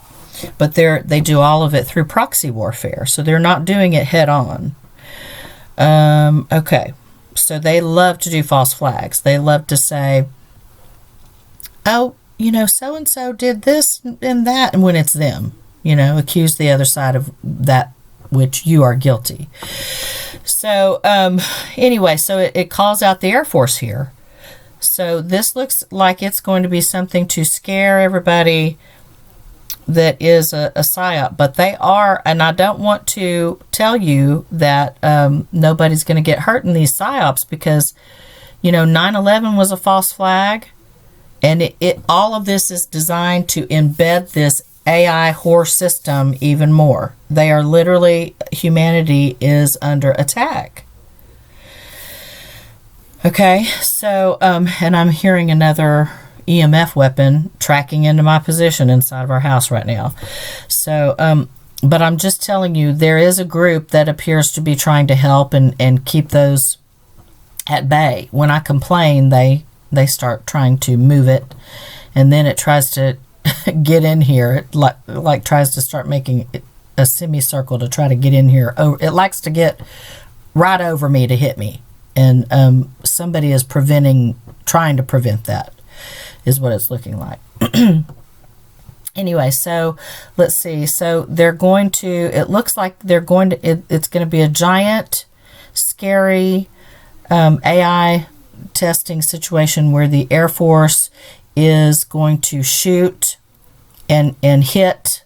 But they do all of it through proxy warfare, so they're not doing it head on. Okay, so they love to do false flags. They love to say, oh, so and so did this and that, and when it's them, accuse the other side of that which you are guilty. So anyway, so it calls out the Air Force here. So this looks like it's going to be something to scare everybody that is a Psyop, but they are, and I don't want to tell you that nobody's going to get hurt in these Psyops, because 9/11 was a false flag, and it all of this is designed to embed this AI whore system even more. They are literally, humanity is under attack. Okay, so, and I'm hearing another EMF weapon tracking into my position inside of our house right now. So, but I'm just telling you, there is a group that appears to be trying to help and keep those at bay. When I complain, they start trying to move it, and then it tries to get in here. It like tries to start making a semicircle to try to get in here. Oh, it likes to get right over me to hit me. And somebody is trying to prevent that, is what it's looking like. Anyway, so let's see. So they're going to, it looks like they're going to, it's going to be a giant, scary AI testing situation where the Air Force is going to shoot and hit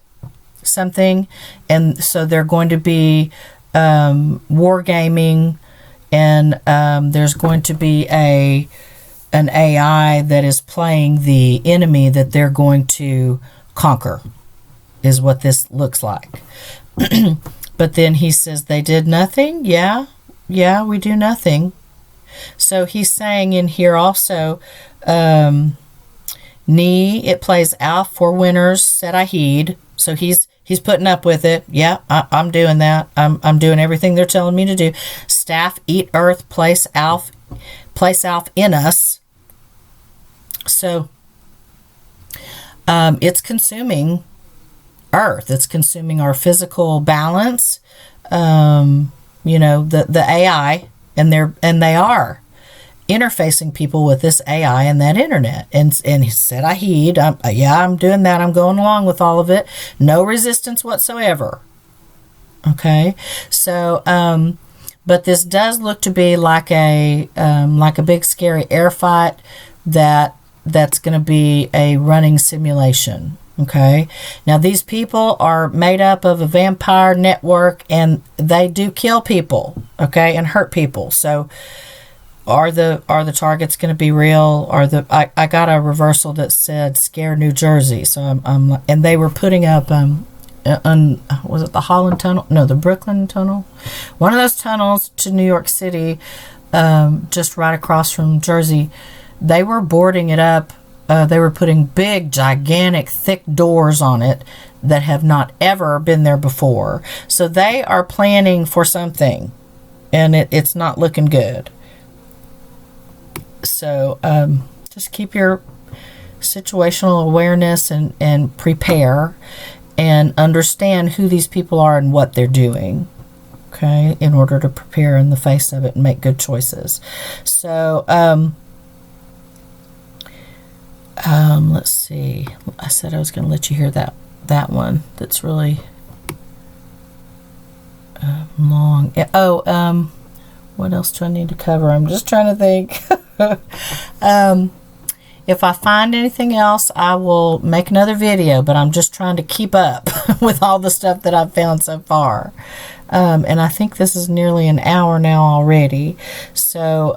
something. And so they're going to be wargaming, and there's going to be an AI that is playing the enemy that they're going to conquer, is what this looks like. But then he says they did nothing. Yeah, we do nothing. So he's saying in here also, Ni, it plays Alf for winners, said I heed. So he's putting up with it. Yeah, I'm doing that. I'm doing everything they're telling me to do. Staff, eat earth, place Alf in us. So it's consuming earth. It's consuming our physical balance. The AI, and they are interfacing people with this AI and that internet. And he said, I heed. I'm doing that. I'm going along with all of it. No resistance whatsoever. Okay. So, but this does look to be like a big scary air fight that's going to be a running simulation. Okay. Now these people are made up of a vampire network, and they do kill people. Okay. And hurt people. So, Are the targets going to be real? I got a reversal that said scare New Jersey. So and they were putting up was it the Holland Tunnel? No, the Brooklyn Tunnel. One of those tunnels to New York City, just right across from Jersey. They were boarding it up. They were putting big, gigantic, thick doors on it that have not ever been there before. So they are planning for something, and it's not looking good. So just keep your situational awareness and prepare and understand who these people are and what they're doing, okay, in order to prepare in the face of it and make good choices. So let's see. I said I was going to let you hear that one. That's really long. What else do I need to cover? I'm just trying to think. If I find anything else, I will make another video, but I'm just trying to keep up with all the stuff that I've found so far. And I think this is nearly an hour now already. So,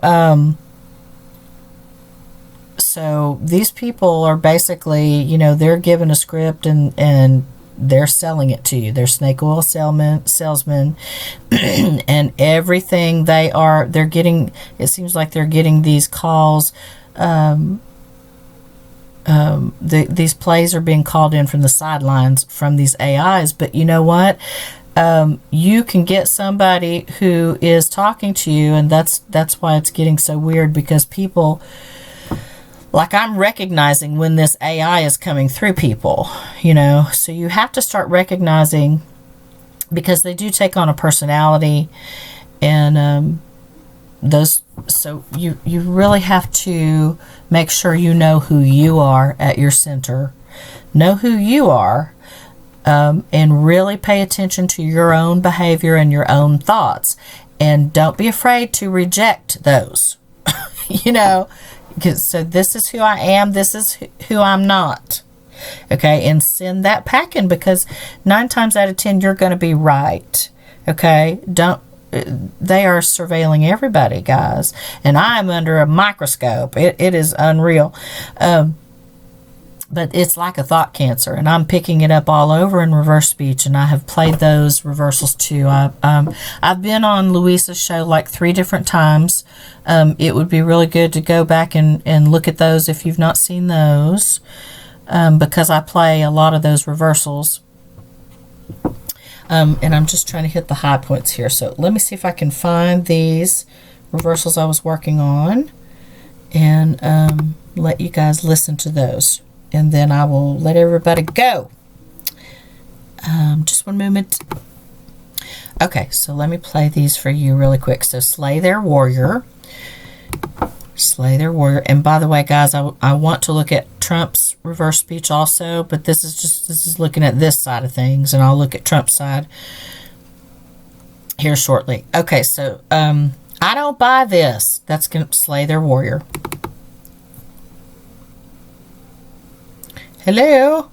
so these people are basically, they're given a script and they're selling it to you. They're snake oil salesmen, and everything they're getting, it seems like they're getting these calls. These plays are being called in from the sidelines from these AIs, but you know what? You can get somebody who is talking to you, and that's why it's getting so weird, because people, like, I'm recognizing when this AI is coming through people, so you have to start recognizing, because they do take on a personality, and so you really have to make sure you know who you are at your center. Know who you are, and really pay attention to your own behavior and your own thoughts. And don't be afraid to reject those. So this is who I am, this is who I'm not. Okay, and send that packing, because 9 times out of 10 you're going to be right. Okay, they are surveilling everybody, guys, and I'm under a microscope. It is unreal. But it's like a thought cancer, and I'm picking it up all over in reverse speech, and I have played those reversals too. I've been on Louisa's show like 3 different times. It would be really good to go back and look at those if you've not seen those, because I play a lot of those reversals. And I'm just trying to hit the high points here. So let me see if I can find these reversals I was working on, and let you guys listen to those. And then I will let everybody go. Just one moment. Okay, so let me play these for you really quick. So slay their warrior. Slay their warrior. And by the way, guys, I want to look at Trump's reverse speech also, but this is looking at this side of things, and I'll look at Trump's side here shortly. Okay, so I don't buy this. That's going to slay their warrior. Hello?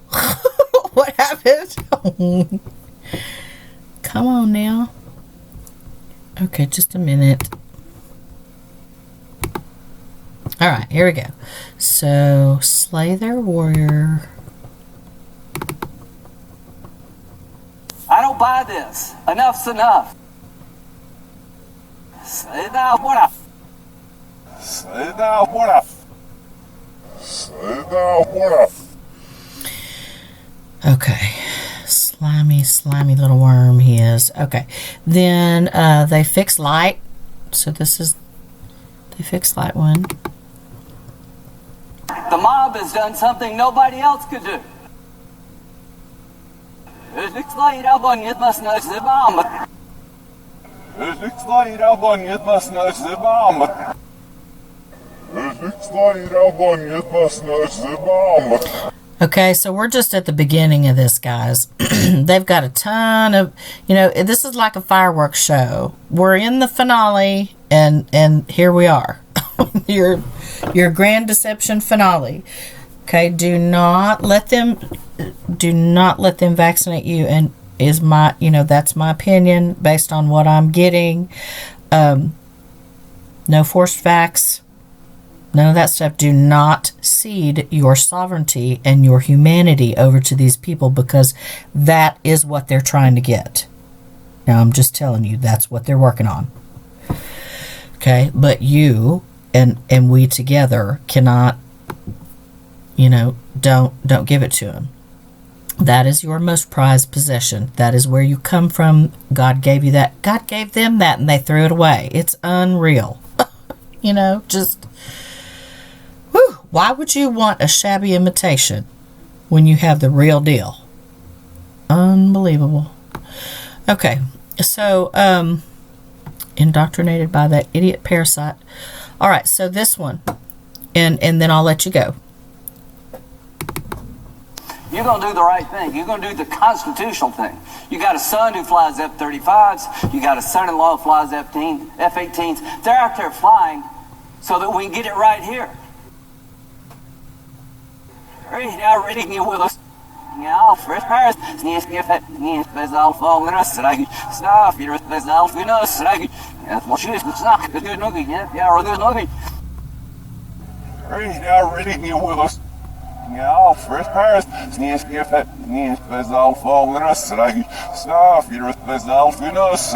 What happened? Come on now. Okay, just a minute. All right, here we go. So, slay their warrior. I don't buy this. Enough's enough. Say thou what? Say thou what? Say thou what? Okay. Slimy little worm he is. Okay. Then they fix light. So this is, they fix light one. The mob has done something nobody else could do. Explain how long it must know the bomb. Explain how long it must know the bomb. Explain how long it must know the bomb. Okay, so we're just at the beginning of this, guys. They've got a ton of, you know, this is like a fireworks show. We're in the finale, and here we are. your grand deception finale. Okay, do not let them vaccinate you, and is my, you know, that's my opinion based on what I'm getting. No forced vax. None of that stuff. Do not cede your sovereignty and your humanity over to these people, because that is what they're trying to get. Now, I'm just telling you, that's what they're working on. Okay, but you and we together cannot, you know, don't give it to them. That is your most prized possession. That is where you come from. God gave you that. God gave them that, and they threw it away. It's unreal. You know, just... Whew, why would you want a shabby imitation when you have the real deal? Unbelievable. Okay, so indoctrinated by that idiot parasite. All right, so this one, and then I'll let you go. You're going to do the right thing. You're going to do the constitutional thing. You got a son who flies F-35s. You got a son-in-law who flies F-18s. They're out there flying so that we can get it right here. Now reading you with us. Ja, first Paris, niet gevet, niet bezal van de rest. Snaf, hier is bezal van de rest. Het was juist de snack, het duurt nog niet, ja, het duurt nog niet. Now reading you with us. Ja, first Paris, niet gevet, niet bezal van de rest. Snaf, hier is bezal van de rest.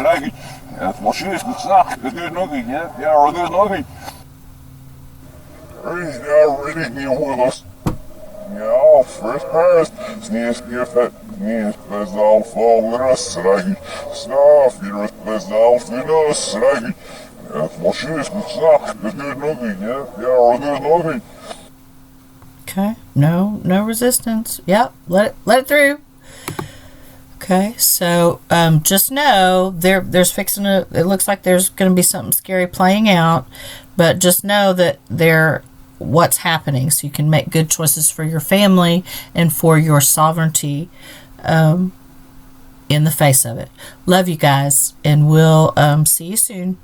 Het was juist de snack, het duurt nog niet, ja, het duurt nog niet. Now reading you with us. Ja, first Paris, niet gevet, niet bezal van de rest. Snaf, hier is bezal van de rest. Het was juist de snack, het duurt nog niet, ja, het duurt nog niet. Okay, no resistance. Yep, let it through. Okay, so just know there's fixing to. It looks like there's going to be something scary playing out, but just know that what's happening, so you can make good choices for your family and for your sovereignty in the face of it. Love you guys, and we'll see you soon.